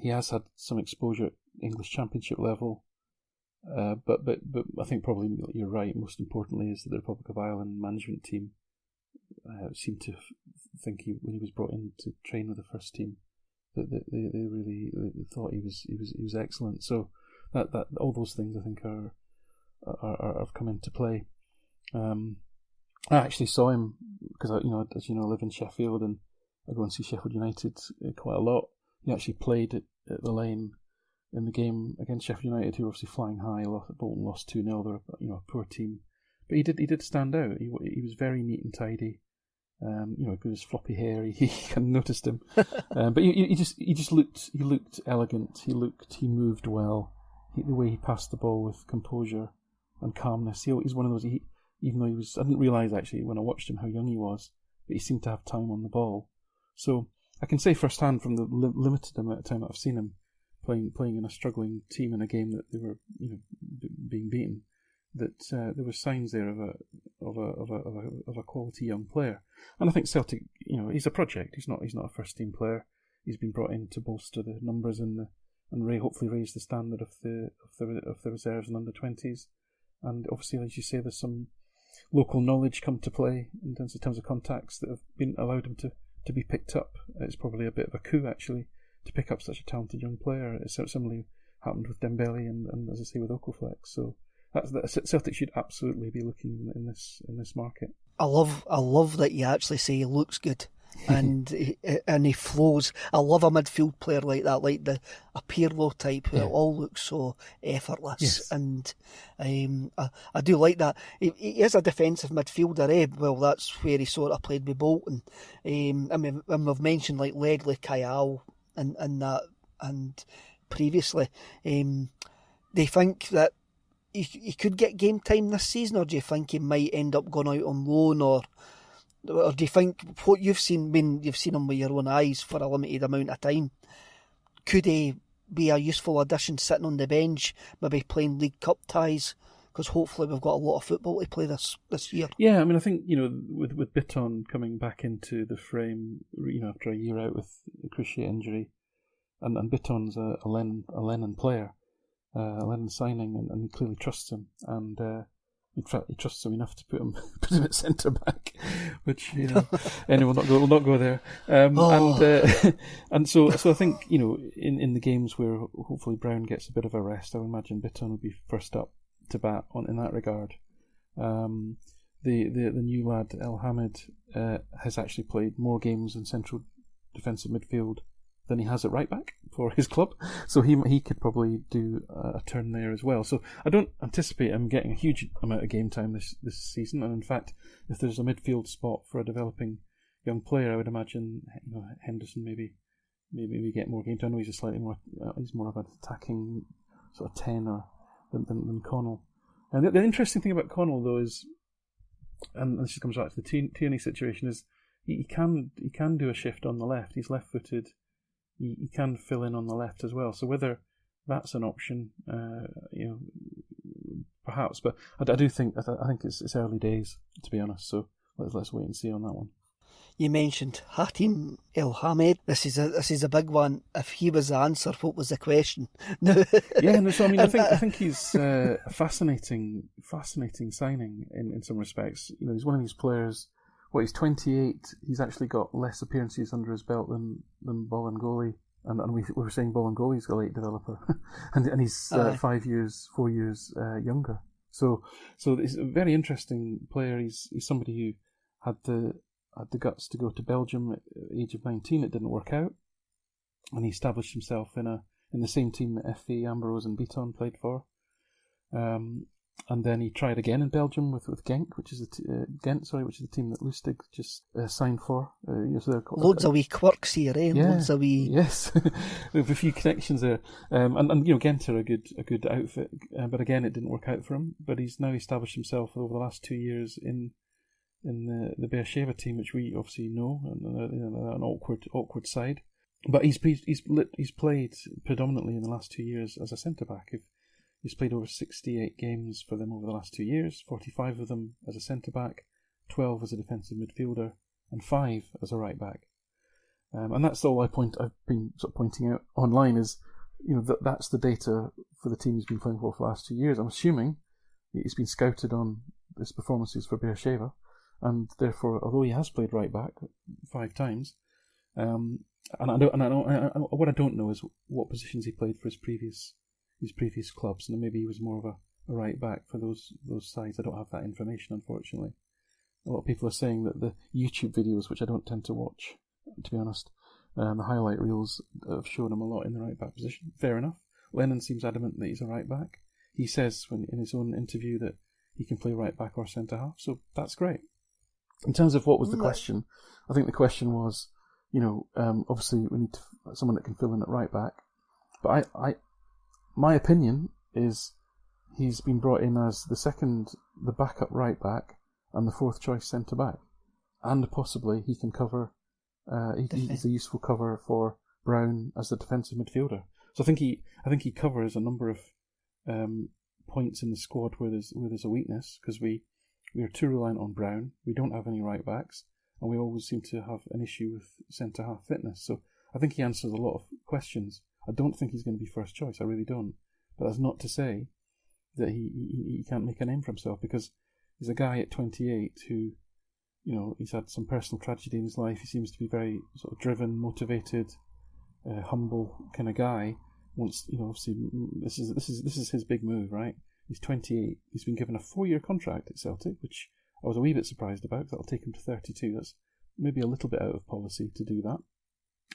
He has had some exposure at English Championship level, but I think probably you're right. Most importantly, is that the Republic of Ireland management team seemed to think when he was brought in to train with the first team, that they really thought he was excellent. So that all those things I think have come into play. I actually saw him because as you know, I live in Sheffield and I go and see Sheffield United quite a lot. He actually played at the Lane in the game against Sheffield United, who were obviously flying high. Bolton lost 2-0. They're a poor team, but he did stand out. He was very neat and tidy. With his floppy hair, he kind of noticed him. But he just looked elegant. He moved well. The way he passed the ball with composure and calmness. He's one of those. Even though I didn't realise actually when I watched him how young he was, but he seemed to have time on the ball. So I can say firsthand from the limited amount of time that I've seen him playing in a struggling team in a game that they were being beaten, that there were signs there of a quality young player. And I think Celtic, he's a project. He's not a first team player. He's been brought in to bolster the numbers and hopefully raise the standard of the reserves and under-20s. And obviously, as you say, there's some local knowledge come to play in terms of contacts that have been allowed him to be picked up. It's probably a bit of a coup actually to pick up such a talented young player. It similarly happened with Dembele and as I say with Okoflex. So Celtic should absolutely be looking in this market. I love that you actually say he looks good. and he flows. I love a midfield player like that, like a Pirlo type, who all looks so effortless. Yes. And I do like that. He is a defensive midfielder, Well, that's where he sort of played with Bolton. And we've mentioned like Ledley, Kayal, and previously. Do you think that he could get game time this season, or do you think he might end up going out on loan, or do you think what you've seen, when you've seen him with your own eyes for a limited amount of time, could he be a useful addition sitting on the bench, maybe playing League Cup ties? Because hopefully we've got a lot of football to play this year. Yeah, I mean, I think, with Bitton coming back into the frame, after a year out with a cruciate injury, and Bitton's a Lennon player, a Lennon signing, and he clearly trusts him, and he trusts him enough to put him at centre back, which anyway, we'll not go there. And so I think in the games where hopefully Brown gets a bit of a rest, I would imagine Bitton will be first up to bat in that regard. The new lad El Hamid has actually played more games in central defensive midfield than he has at right back for his club, so he could probably do a turn there as well. So I don't anticipate him getting a huge amount of game time this season. And in fact, if there's a midfield spot for a developing young player, I would imagine Henderson maybe get more game time. I know he's he's more of an attacking sort of 10 than Connell. And the interesting thing about Connell though is, and this comes back to the Tierney situation, is he can do a shift on the left. He's left-footed. He can fill in on the left as well. So whether that's an option, perhaps. But I do think I think it's early days, to be honest. So let's wait and see on that one. You mentioned Hatem El Hamid. This is a big one. If he was the answer, what was the question? Yeah, no. So I think he's a fascinating signing in some respects. He's one of these players. He's 28. He's actually got less appearances under his belt than Bolingoli, and we were saying Bolingoli's a late developer, and he's 4 years younger. So he's a very interesting player. He's somebody who had the guts to go to Belgium at the age of 19. It didn't work out, and he established himself in the same team that Effie, Ambrose, and Beaton played for. And then he tried again in Belgium with Genk, which is the team that Lustig just signed for. So loads of wee quirks here, eh? Yeah, loads of wee. Yes, we have a few connections there. And Ghent are a good outfit, but again it didn't work out for him. But he's now established himself over the last 2 years in the Beersheva team, which we obviously know, an awkward side. But he's played predominantly in the last 2 years as a centre back. He's played over 68 games for them over the last 2 years, 45 of them as a centre-back, 12 as a defensive midfielder, and 5 as a right-back. And that's all I've been sort of pointing out online is, that's the data for the team he's been playing for the last 2 years. I'm assuming he's been scouted on his performances for Beersheva, and therefore, although he has played right-back 5 times, what I don't know is what positions he played for his previous clubs, and maybe he was more of a right back for those sides. I don't have that information, unfortunately. A lot of people are saying that the YouTube videos, which I don't tend to watch, to be honest, the highlight reels have shown him a lot in the right back position. Fair enough. Lennon seems adamant that he's a right back. He says in his own interview that he can play right back or centre half, so that's great. In terms of what was the question, I think the question was, obviously we need someone that can fill in at right back. But my opinion is he's been brought in as the backup right back and the fourth choice centre back, and possibly he can cover. He's a useful cover for Brown as the defensive midfielder. So I think he covers a number of points in the squad where there's a weakness, because we are too reliant on Brown. We don't have any right backs, and we always seem to have an issue with centre half fitness. So I think he answers a lot of questions. I don't think he's going to be first choice. I really don't. But that's not to say that he can't make a name for himself, because he's a guy at 28 who, he's had some personal tragedy in his life. He seems to be very sort of driven, motivated, humble kind of guy. Obviously, this is his big move, right? He's 28. He's been given a 4-year contract at Celtic, which I was a wee bit surprised about. That'll take him to 32. That's maybe a little bit out of policy to do that.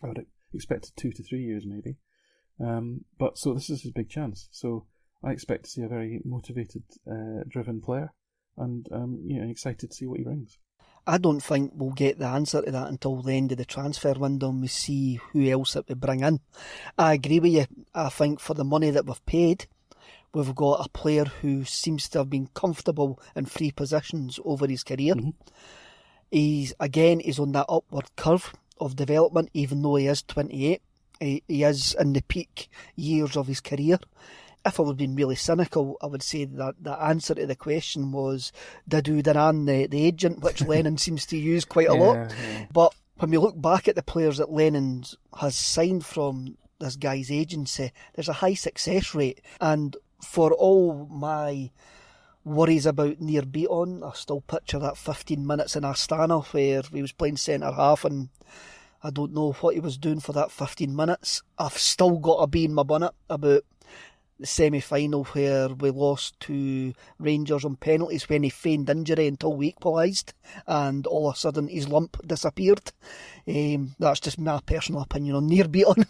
I would have expected 2 to 3 years maybe. But so this is his big chance. So I expect to see a very motivated, driven player, and excited to see what he brings. I don't think we'll get the answer to that until the end of the transfer window and we see who else that we bring in. I agree with you. I think for the money that we've paid, we've got a player who seems to have been comfortable in free positions over his career. Mm-hmm. He's on that upward curve of development, even though he is 28. He is in the peak years of his career. If I was being really cynical, I would say that the answer to the question was Dadu Duran, the agent, which Lennon seems to use quite a lot. Yeah. But when we look back at the players that Lennon has signed from this guy's agency, there's a high success rate. And for all my worries about near Beaton, I still picture that 15 minutes in Astana where he was playing centre half, and I don't know what he was doing for that 15 minutes. I've still got a bee in my bonnet about the semi-final where we lost to Rangers on penalties when he feigned injury until we equalised, and all of a sudden his lump disappeared. That's just my personal opinion on Near Beaton.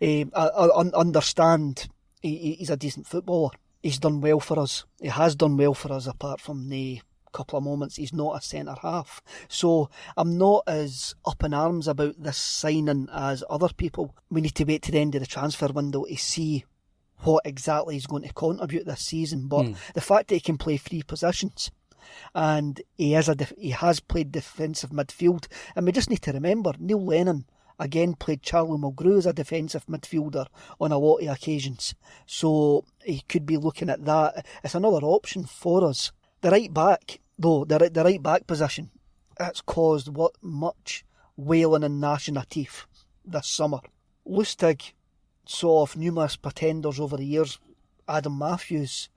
I understand he's a decent footballer. He's done well for us. He has done well for us, apart from the couple of moments he's not a centre half. So I'm not as up in arms about this signing as other people. We need to wait to the end of the transfer window to see what exactly he's going to contribute this season. But the fact that he can play three positions, and he has played defensive midfield, and we just need to remember Neil Lennon again played Charlie Mulgrew as a defensive midfielder on a lot of occasions, so he could be looking at that. It's another option for us. The right back, though, the right back position, it's caused much wailing and gnashing of teeth this summer. Lustig saw off numerous pretenders over the years: Adam Matthews,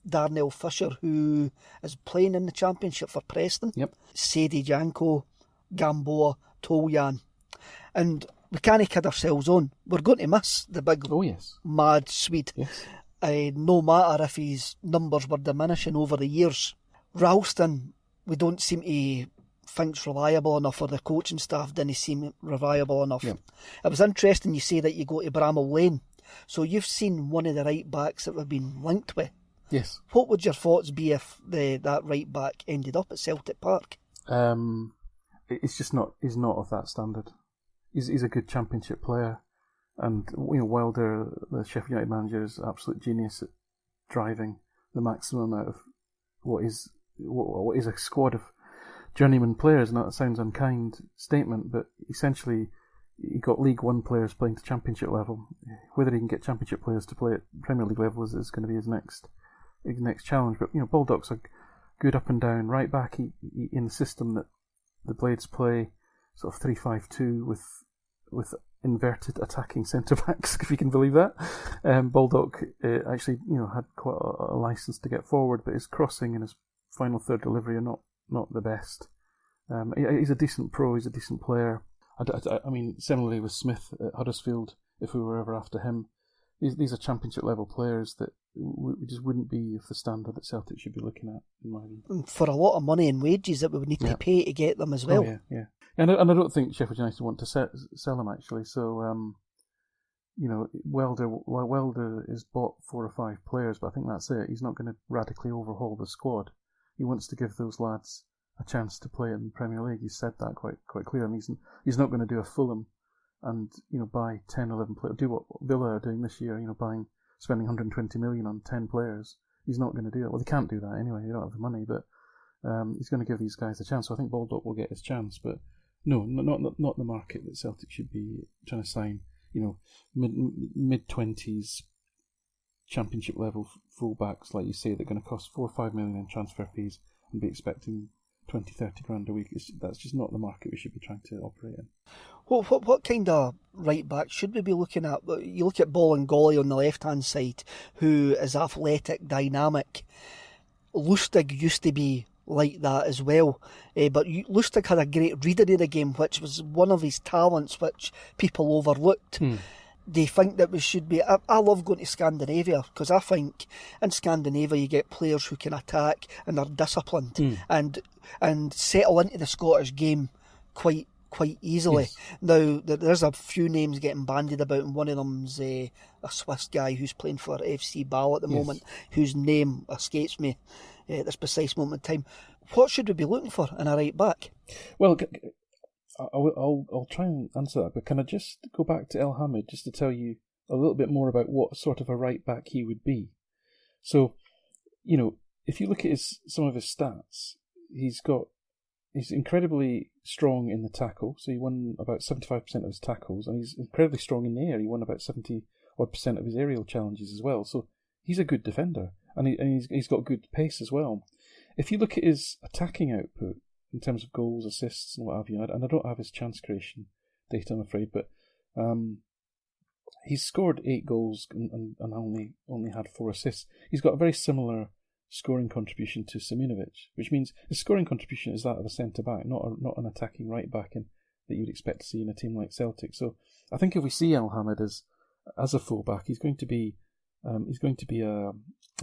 Darnell Fisher, who is playing in the Championship for Preston, Sadie Janko, Gamboa, Toljan. And we can't kid ourselves on. We're going to miss the big, mad Swede. Yes. No matter if his numbers were diminishing over the years. Ralston, we don't seem to think's reliable enough, or the coaching staff didn't seem reliable enough. Yep. It was interesting you say that you go to Bramall Lane. So you've seen one of the right backs that we've been linked with. Yes. What would your thoughts be if that right back ended up at Celtic Park? He's not of that standard. He's a good Championship player, and Wilder, the Sheffield United manager, is an absolute genius at driving the maximum out of what is a squad of journeyman players. And that sounds unkind statement, but essentially he got League One players playing to Championship level. Whether he can get Championship players to play at Premier League level is going to be his next challenge. But Baldock's a good up and down right back. He in the system that the Blades play, sort of 3-5-2 with inverted attacking centre backs, if you can believe that. Baldock actually had quite a license to get forward, but his crossing and his final third delivery are not the best. He's a decent pro. He's a decent player. I mean, similarly with Smith at Huddersfield, if we were ever after him, these are Championship level players that we just wouldn't be of the standard that Celtic should be looking at, in my view. For a lot of money and wages that we would need to pay to get them as well. Oh, yeah. And I don't think Sheffield United want to sell him, actually. So, Welder is bought 4 or 5 players, but I think that's it. He's not going to radically overhaul the squad. He wants to give those lads a chance to play in the Premier League. He's said that quite clearly. And he's not going to do a Fulham and buy 10, 11 players. Do what Villa are doing this year. Spending 120 million on 10 players. He's not going to do it. Well, they can't do that anyway. They don't have the money, but he's going to give these guys a chance. So I think Baldock will get his chance, but no, not the market that Celtic should be trying to sign. Mid-20s Championship level fullbacks, like you say, that are going to cost 4 or 5 million in transfer fees and be expecting 20, 30 grand a week. That's just not the market we should be trying to operate in. Well, what kind of right back should we be looking at? You look at Bolingoli on the left hand side, who is athletic, dynamic. Lustig used to be like that as well, but Lustig had a great reading of the game, which was one of his talents which people overlooked. Do you think that we should be... I love going to Scandinavia, because I think in Scandinavia you get players who can attack and are disciplined and settle into the Scottish game quite easily. Yes. Now, there's a few names getting bandied about, and one of them's a Swiss guy who's playing for FC Bâle at the moment, whose name escapes me at this precise moment in time. What should we be looking for in a right back? Well, I'll try and answer that, but can I just go back to El Hamid just to tell you a little bit more about what sort of a right back he would be? So, if you look at some of his stats, he's incredibly strong in the tackle, so he won about 75% of his tackles, and he's incredibly strong in the air. He won about 70% of his aerial challenges as well, so he's a good defender, and he's got good pace as well. If you look at his attacking output, in terms of goals, assists, and what have you, and I don't have his chance creation data, I'm afraid, but he's scored 8 goals and only had 4 assists. He's got a very similar scoring contribution to Simunovic, which means his scoring contribution is that of a centre-back, not an attacking right-back that you'd expect to see in a team like Celtic. So I think if we see El Hamid as a full-back, he's going to be a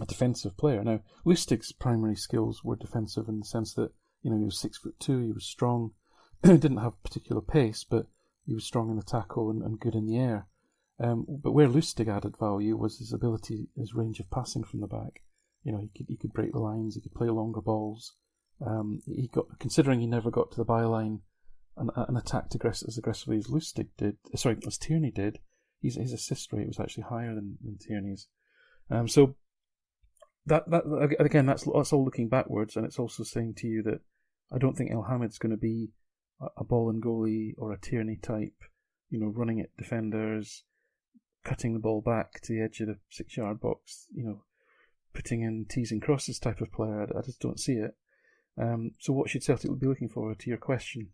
defensive player. Now, Lustig's primary skills were defensive in the sense that he was 6'2", he was strong, didn't have particular pace, but he was strong in the tackle and good in the air. But where Lustig added value was his ability, his range of passing from the back. He could break the lines, he could play longer balls. Considering he never got to the byline and attacked as aggressively as as Tierney did, his assist rate was actually higher than Tierney's. So that again, that's all looking backwards, and it's also saying to you that I don't think El Hamid's going to be a Bolingoli or a Tierney type, running at defenders, cutting the ball back to the edge of the 6-yard box, putting in tees and crosses type of player. I just don't see it. So what should Celtic be looking for, to your question?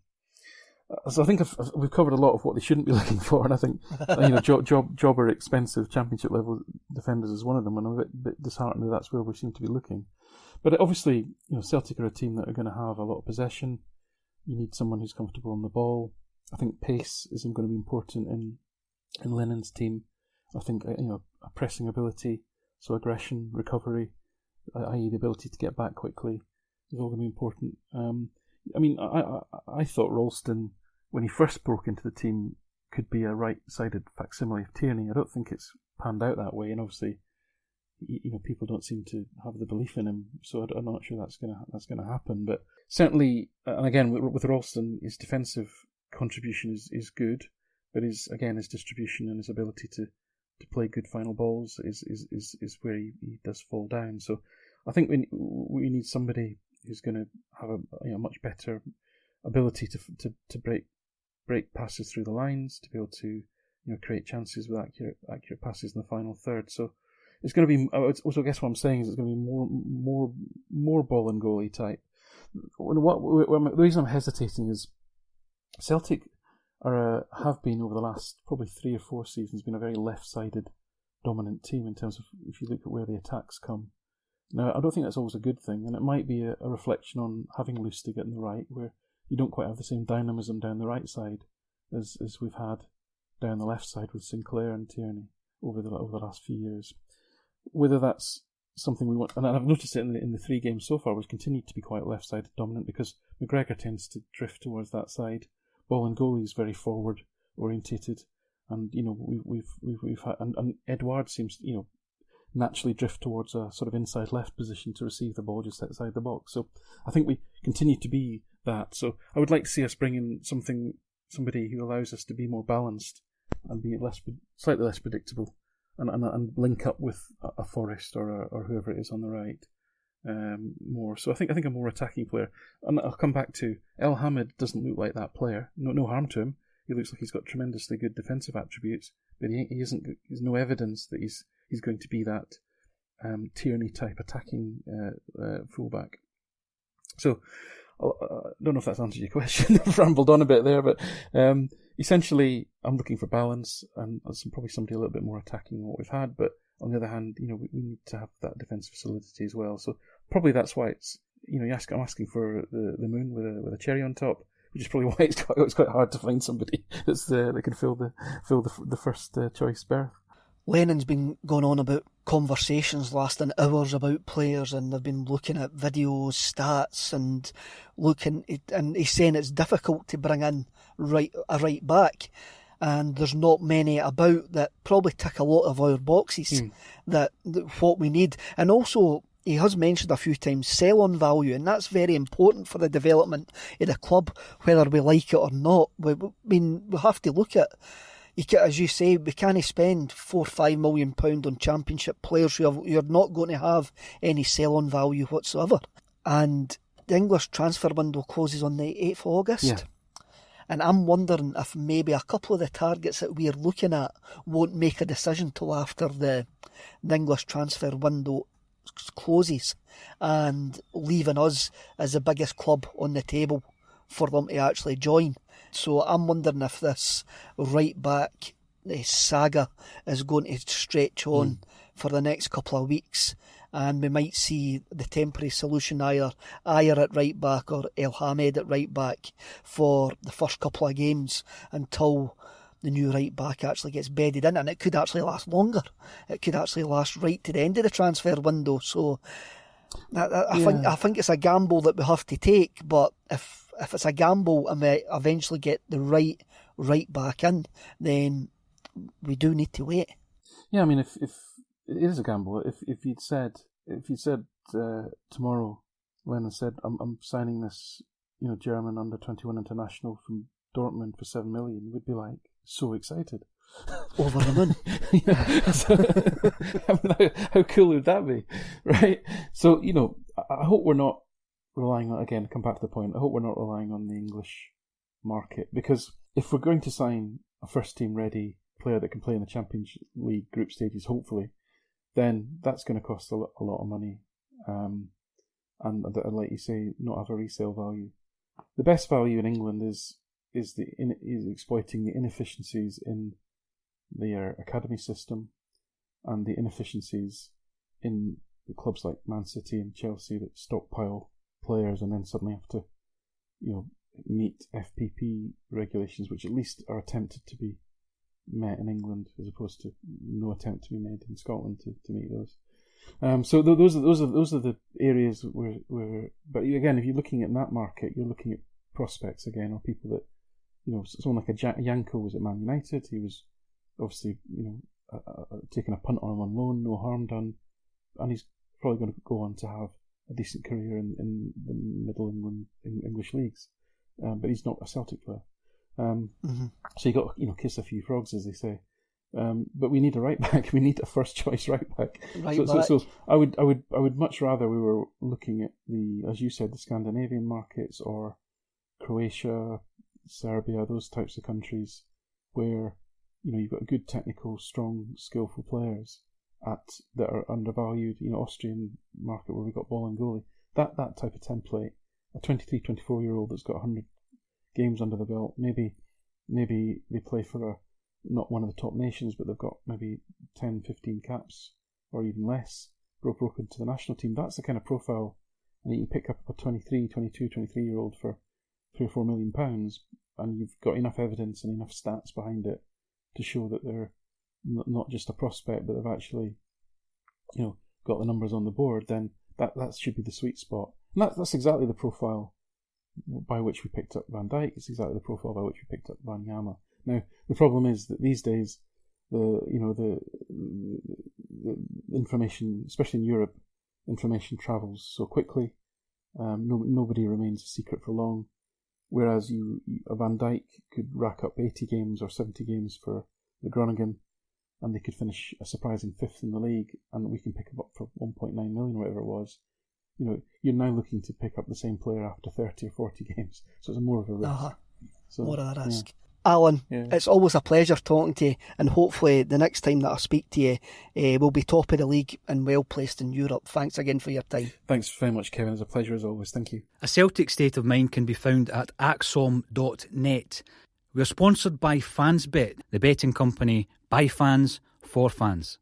So I think we've covered a lot of what they shouldn't be looking for, and I think jobber expensive Championship level defenders is one of them, and I'm a bit disheartened that that's where we seem to be looking. But obviously, Celtic are a team that are going to have a lot of possession. You need someone who's comfortable on the ball. I think pace is going to be important in Lennon's team. I think a pressing ability, so aggression, recovery, i.e. the ability to get back quickly, is all going to be important. I thought Ralston, when he first broke into the team, could be a right-sided facsimile of Tierney. I don't think it's panned out that way, and obviously, people don't seem to have the belief in him, so I'm not sure that's going to happen. But certainly, and again, with Ralston, his defensive contribution is good, but his distribution and his ability to play good final balls is where he does fall down. So I think we need somebody who's going to have a much better ability to break passes through the lines, to be able to create chances with accurate passes in the final third. So it's going to be. Also, I guess what I'm saying is it's going to be more Bolingoli type. The reason I'm hesitating is Celtic have been over the last probably 3 or 4 seasons been a very left-sided dominant team in terms of if you look at where the attacks come. Now, I don't think that's always a good thing, and it might be a reflection on having Lustig on the right, where you don't quite have the same dynamism down the right side as we've had down the left side with Sinclair and Tierney over the last few years. Whether that's something we want, and I've noticed it in the 3 games so far, we've continued to be quite left-sided dominant because McGregor tends to drift towards that side. Bolingoli is very forward orientated, and we've had, and Edouard seems naturally drift towards a sort of inside left position to receive the ball just outside the box. So I think we continue to be that. So I would like to see us bring in somebody who allows us to be more balanced and be slightly less predictable, and link up with a Forrest or whoever it is on the right more. So I think a more attacking player. And I'll come back to El Hamid doesn't look like that player. No harm to him. He looks like he's got tremendously good defensive attributes, but there's no evidence that he's going to be that Tierney type attacking fullback. So I don't know if that's answered your question. I've rambled on a bit there, but essentially I'm looking for balance and probably somebody a little bit more attacking than what we've had. But on the other hand, we need to have that defensive solidity as well. So probably that's why it's I'm asking for the moon with a cherry on top, which is probably why it's quite hard to find somebody that can fill the first choice berth. Lennon's been going on about conversations lasting hours about players, and they've been looking at videos, stats, and he's saying it's difficult to bring in a right back, and there's not many about that probably tick a lot of our boxes that what we need. And also, he has mentioned a few times sell-on value, and that's very important for the development of the club, whether we like it or not. We have to look at, as you say, we can't spend £4-5 million on championship players you're not going to have any sell-on value whatsoever. And the English transfer window closes on the 8th of August. Yeah. And I'm wondering if maybe a couple of the targets that we're looking at won't make a decision till after the English transfer window closes, and leaving us as the biggest club on the table for them to actually join. So I'm wondering if this right back saga is going to stretch on for the next couple of weeks, and we might see the temporary solution either at right back or El Hamid at right back for the first couple of games until the new right back actually gets bedded in, and it could actually last longer. It could actually last right to the end of the transfer window. So I think it's a gamble that we have to take, but if it's a gamble and we eventually get the right back in, then we do need to wait. Yeah, I mean, if it is a gamble, if you'd said tomorrow, Lennon said, I'm signing this German under-21 international from Dortmund for 7 million, we'd be like so excited. Over the moon. I mean, how cool would that be, right? So, I hope we're not relying on, again, come back to the point, I hope we're not relying on the English market, because if we're going to sign a first-team ready player that can play in the Champions League group stages, hopefully, then that's going to cost a lot of money, and like you say, not have a resale value. The best value in England is exploiting the inefficiencies in their academy system and the inefficiencies in the clubs like Man City and Chelsea that stockpile players and then suddenly have to, meet FPP regulations, which at least are attempted to be met in England, as opposed to no attempt to be made in Scotland to meet those. So those are the areas where. But again, if you're looking at that market, you're looking at prospects again, or people that, someone like a Janko was at Man United. He was obviously, taking a punt on him on loan, no harm done, and he's probably going to go on to have a decent career in the Middle England English leagues. But he's not a Celtic player. So you got kiss a few frogs, as they say. But we need a right back. We need a first choice right back. So I would much rather we were looking at as you said, the Scandinavian markets, or Croatia, Serbia, those types of countries where you've got good technical, strong, skillful players that are undervalued. Austrian market where we've got Bolingoli. That type of template. A 23, 24-year-old that's got 100 games under the belt. Maybe they play for not one of the top nations, but they've got maybe 10, 15 caps or even less broken to the national team. That's the kind of profile, and you can pick up a 23, 22, 23-year-old for £3 or £4 million, and you've got enough evidence and enough stats behind it to show that they're not just a prospect, but they've actually, got the numbers on the board. Then that should be the sweet spot. And that's exactly the profile by which we picked up Van Dijk. It's exactly the profile by which we picked up Wanyama. Now, the problem is that these days, the information, especially in Europe, information travels so quickly. Nobody remains a secret for long. Whereas a Van Dijk could rack up 80 games or 70 games for the Groningen, and they could finish a surprising 5th in the league, and we can pick him up for 1.9 million, whatever it was. You're now looking to pick up the same player after 30 or 40 games, so it's more of a risk. More of a risk. Alan, it's always a pleasure talking to you, and hopefully the next time that I speak to you, we'll be top of the league and well placed in Europe. Thanks again for your time. Thanks very much, Kevin. It's a pleasure as always. Thank you. A Celtic State of Mind can be found at axom.net. We're sponsored by Fansbet, the betting company by fans for fans.